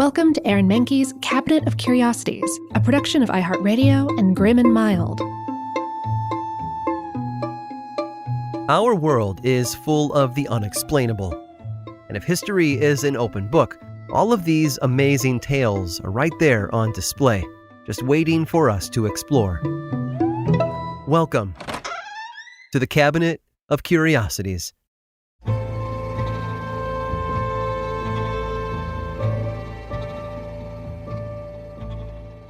Welcome to Aaron Mahnke's Cabinet of Curiosities, a production of iHeartRadio and Grim and Mild. Our world is full of the unexplainable. And if history is an open book, all of these amazing tales are right there on display, just waiting for us to explore. Welcome to the Cabinet of Curiosities.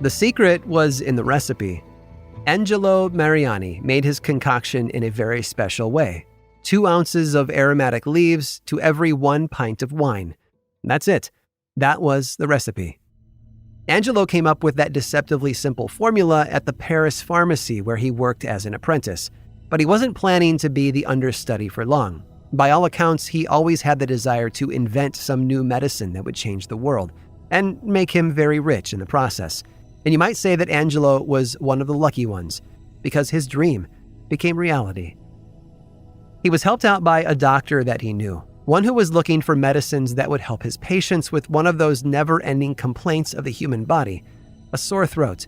The secret was in the recipe. Angelo Mariani made his concoction in a very special way. 2 ounces of aromatic leaves to every 1 pint of wine. That's it. That was the recipe. Angelo came up with that deceptively simple formula at the Paris pharmacy where he worked as an apprentice. But he wasn't planning to be the understudy for long. By all accounts, he always had the desire to invent some new medicine that would change the world and make him very rich in the process. And you might say that Angelo was one of the lucky ones, because his dream became reality. He was helped out by a doctor that he knew, one who was looking for medicines that would help his patients with one of those never-ending complaints of the human body, a sore throat.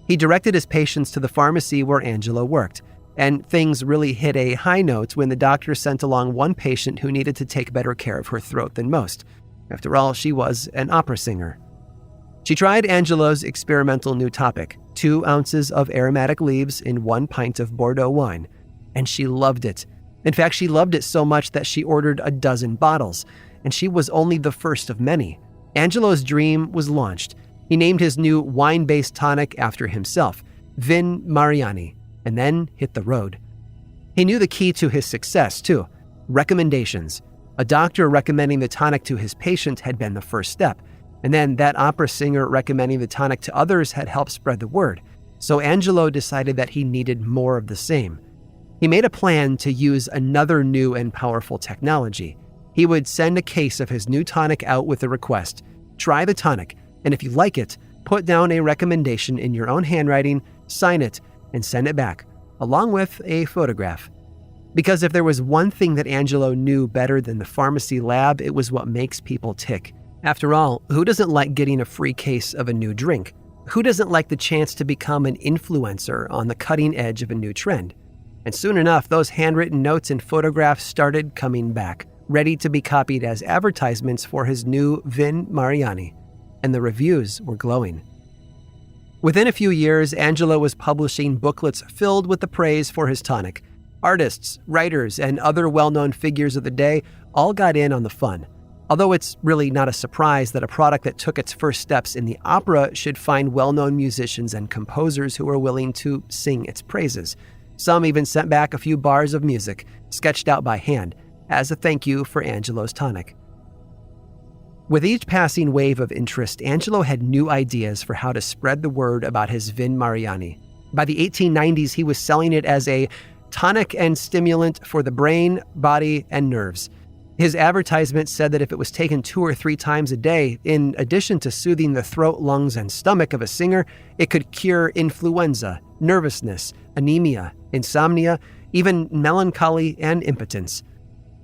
He directed his patients to the pharmacy where Angelo worked, and things really hit a high note when the doctor sent along one patient who needed to take better care of her throat than most. After all, she was an opera singer. She tried Angelo's experimental new topic, 2 ounces of aromatic leaves in 1 pint of Bordeaux wine, and she loved it. In fact, she loved it so much that she ordered a dozen bottles, and she was only the first of many. Angelo's dream was launched. He named his new wine-based tonic after himself, Vin Mariani, and then hit the road. He knew the key to his success, too: recommendations. A doctor recommending the tonic to his patient had been the first step. And then that opera singer recommending the tonic to others had helped spread the word. So Angelo decided that he needed more of the same. He made a plan to use another new and powerful technology. He would send a case of his new tonic out with a request: try the tonic, and if you like it, put down a recommendation in your own handwriting, sign it, and send it back, along with a photograph. Because if there was one thing that Angelo knew better than the pharmacy lab, it was what makes people tick. After all, who doesn't like getting a free case of a new drink? Who doesn't like the chance to become an influencer on the cutting edge of a new trend? And soon enough, those handwritten notes and photographs started coming back, ready to be copied as advertisements for his new Vin Mariani. And the reviews were glowing. Within a few years, Angelo was publishing booklets filled with the praise for his tonic. Artists, writers, and other well-known figures of the day all got in on the fun. Although it's really not a surprise that a product that took its first steps in the opera should find well-known musicians and composers who are willing to sing its praises. Some even sent back a few bars of music, sketched out by hand, as a thank you for Angelo's tonic. With each passing wave of interest, Angelo had new ideas for how to spread the word about his Vin Mariani. By the 1890s, he was selling it as a tonic and stimulant for the brain, body, and nerves. His advertisement said that if it was taken 2 or 3 times a day, in addition to soothing the throat, lungs, and stomach of a singer, it could cure influenza, nervousness, anemia, insomnia, even melancholy and impotence.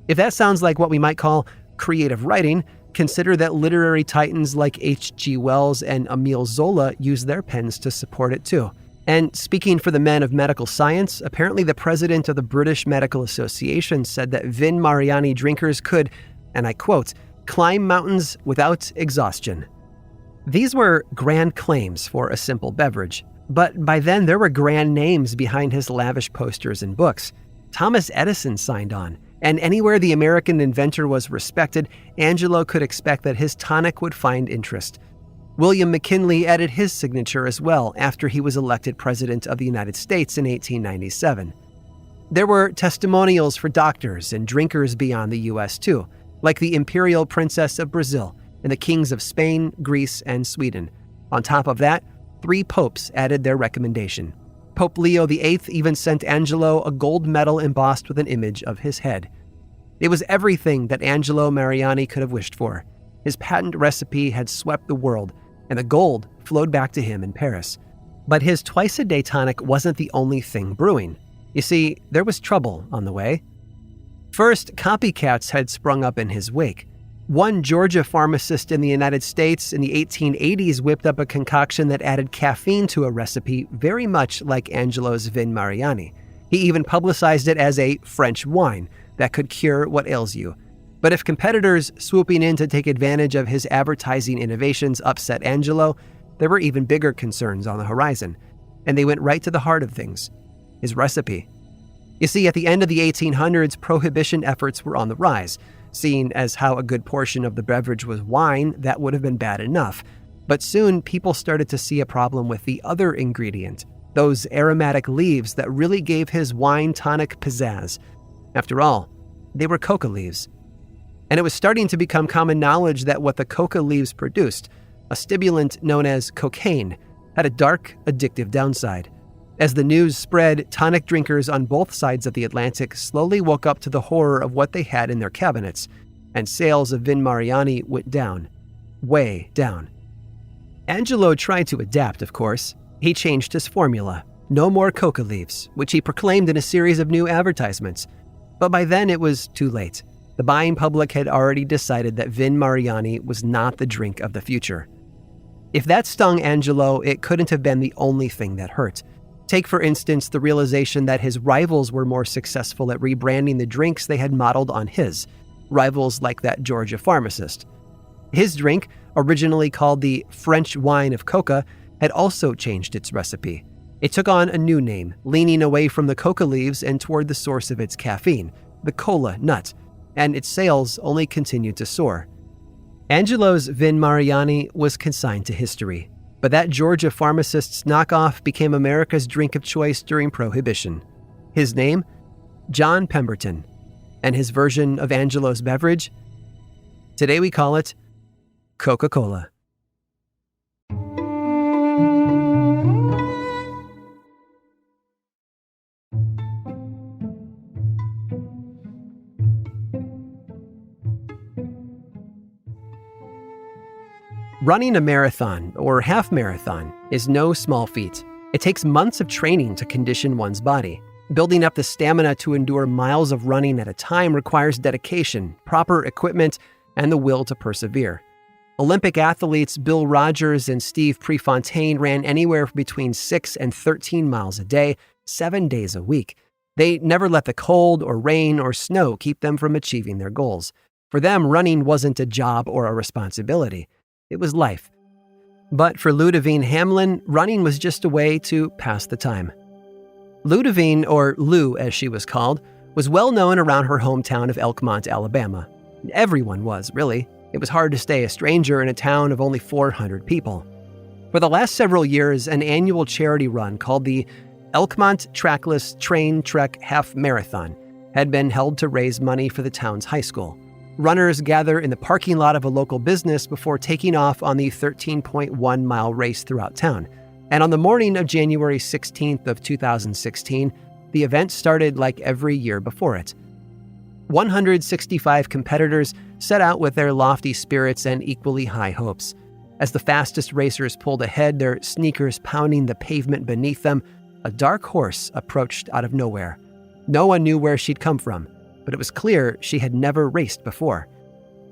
If that sounds like what we might call creative writing, consider that literary titans like H.G. Wells and Emile Zola used their pens to support it too. And speaking for the men of medical science, apparently the president of the British Medical Association said that Vin Mariani drinkers could, and I quote, climb mountains without exhaustion. These were grand claims for a simple beverage, but by then there were grand names behind his lavish posters and books. Thomas Edison signed on, and anywhere the American inventor was respected, Angelo could expect that his tonic would find interest. William McKinley added his signature as well after he was elected President of the United States in 1897. There were testimonials for doctors and drinkers beyond the U.S. too, like the Imperial Princess of Brazil and the kings of Spain, Greece, and Sweden. On top of that, 3 popes added their recommendation. Pope Leo VIII even sent Angelo a gold medal embossed with an image of his head. It was everything that Angelo Mariani could have wished for. His patent recipe had swept the world, and the gold flowed back to him in Paris. But his twice-a-day tonic wasn't the only thing brewing. You see, there was trouble on the way. First, copycats had sprung up in his wake. One Georgia pharmacist in the United States in the 1880s whipped up a concoction that added caffeine to a recipe very much like Angelo's Vin Mariani. He even publicized it as a French wine that could cure what ails you. But if competitors swooping in to take advantage of his advertising innovations upset Angelo, there were even bigger concerns on the horizon, and they went right to the heart of things: his recipe. You see, at the end of the 1800s, prohibition efforts were on the rise. Seeing as how a good portion of the beverage was wine, that would have been bad enough. But soon, people started to see a problem with the other ingredient, those aromatic leaves that really gave his wine tonic pizzazz. After all, they were coca leaves. And it was starting to become common knowledge that what the coca leaves produced, a stimulant known as cocaine, had a dark, addictive downside. As the news spread, tonic drinkers on both sides of the Atlantic slowly woke up to the horror of what they had in their cabinets, and sales of Vin Mariani went down, way down. Angelo tried to adapt, of course. He changed his formula: no more coca leaves, which he proclaimed in a series of new advertisements. But by then it was too late. The buying public had already decided that Vin Mariani was not the drink of the future. If that stung Angelo, it couldn't have been the only thing that hurt. Take, for instance, the realization that his rivals were more successful at rebranding the drinks they had modeled on his, rivals like that Georgia pharmacist. His drink, originally called the French wine of coca, had also changed its recipe. It took on a new name, leaning away from the coca leaves and toward the source of its caffeine, the cola nut, and its sales only continued to soar. Angelo's Vin Mariani was consigned to history. But that Georgia pharmacist's knockoff became America's drink of choice during Prohibition. His name? John Pemberton. And his version of Angelo's beverage? Today we call it Coca-Cola. Running a marathon or half marathon is no small feat. It takes months of training to condition one's body. Building up the stamina to endure miles of running at a time requires dedication, proper equipment, and the will to persevere. Olympic athletes Bill Rogers and Steve Prefontaine ran anywhere between 6 and 13 miles a day, 7 days a week. They never let the cold or rain or snow keep them from achieving their goals. For them, running wasn't a job or a responsibility. It was life. But for Ludivine Hamlin, running was just a way to pass the time. Ludivine, or Lou as she was called, was well known around her hometown of Elkmont, Alabama. Everyone was, really. It was hard to stay a stranger in a town of only 400 people. For the last several years, an annual charity run called the Elkmont Trackless Train Trek Half Marathon had been held to raise money for the town's high school. Runners gather in the parking lot of a local business before taking off on the 13.1-mile race throughout town. And on the morning of January 16th of 2016, the event started like every year before it. 165 competitors set out with their lofty spirits and equally high hopes. As the fastest racers pulled ahead, their sneakers pounding the pavement beneath them, a dark horse approached out of nowhere. No one knew where she'd come from, but it was clear she had never raced before.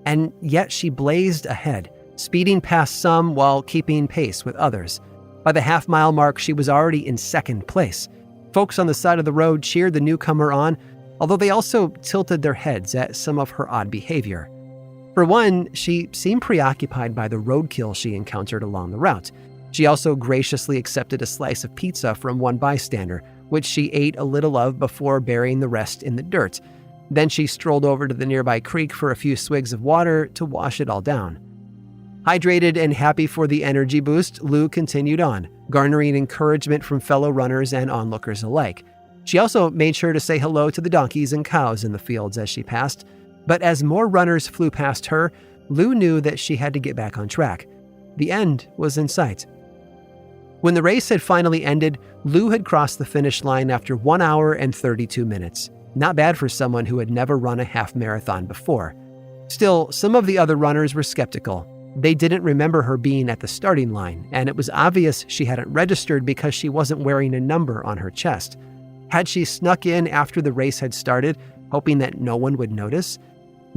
And yet she blazed ahead, speeding past some while keeping pace with others. By the half-mile mark, she was already in second place. Folks on the side of the road cheered the newcomer on, although they also tilted their heads at some of her odd behavior. For one, she seemed preoccupied by the roadkill she encountered along the route. She also graciously accepted a slice of pizza from one bystander, which she ate a little of before burying the rest in the dirt. Then she strolled over to the nearby creek for a few swigs of water to wash it all down. Hydrated and happy for the energy boost, Lou continued on, garnering encouragement from fellow runners and onlookers alike. She also made sure to say hello to the donkeys and cows in the fields as she passed. But as more runners flew past her, Lou knew that she had to get back on track. The end was in sight. When the race had finally ended, Lou had crossed the finish line after 1 hour and 32 minutes. Not bad for someone who had never run a half marathon before. Still, some of the other runners were skeptical. They didn't remember her being at the starting line, and it was obvious she hadn't registered because she wasn't wearing a number on her chest. Had she snuck in after the race had started, hoping that no one would notice?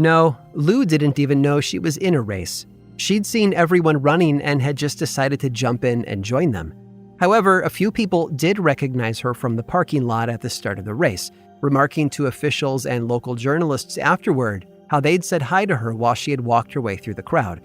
No, Lou didn't even know she was in a race. She'd seen everyone running and had just decided to jump in and join them. However, a few people did recognize her from the parking lot at the start of the race, remarking to officials and local journalists afterward how they'd said hi to her while she had walked her way through the crowd.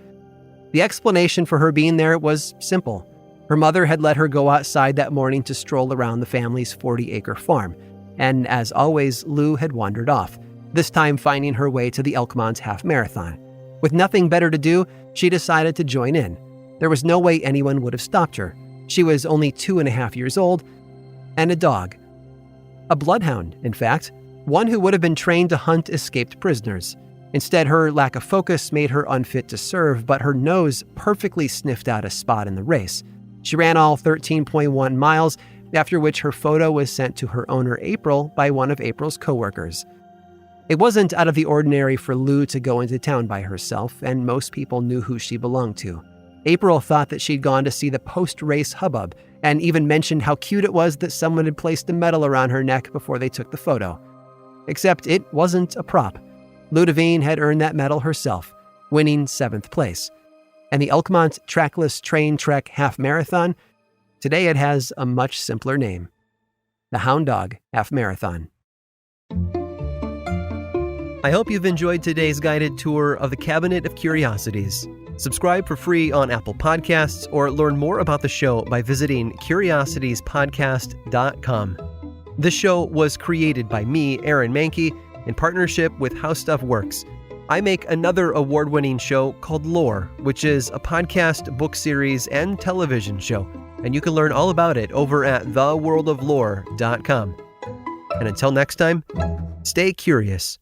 The explanation for her being there was simple. Her mother had let her go outside that morning to stroll around the family's 40-acre farm, and as always, Lou had wandered off, this time finding her way to the Elkmont Half Marathon. With nothing better to do, she decided to join in. There was no way anyone would have stopped her. She was only 2.5 years old, and a dog. A bloodhound, in fact, one who would have been trained to hunt escaped prisoners. Instead, her lack of focus made her unfit to serve, but her nose perfectly sniffed out a spot in the race. She ran all 13.1 miles, after which her photo was sent to her owner April by one of April's coworkers. It wasn't out of the ordinary for Lou to go into town by herself, and most people knew who she belonged to. April thought that she'd gone to see the post-race hubbub, and even mentioned how cute it was that someone had placed a medal around her neck before they took the photo. Except it wasn't a prop. Ludivine had earned that medal herself, winning 7th place. And the Elkmont Trackless Train Trek Half Marathon, today it has a much simpler name. The Hound Dog Half Marathon. I hope you've enjoyed today's guided tour of the Cabinet of Curiosities. Subscribe for free on Apple Podcasts or learn more about the show by visiting curiositiespodcast.com. This show was created by me, Aaron Mahnke, in partnership with How Stuff Works. I make another award-winning show called Lore, which is a podcast, book series, and television show, and you can learn all about it over at theworldoflore.com. And until next time, stay curious.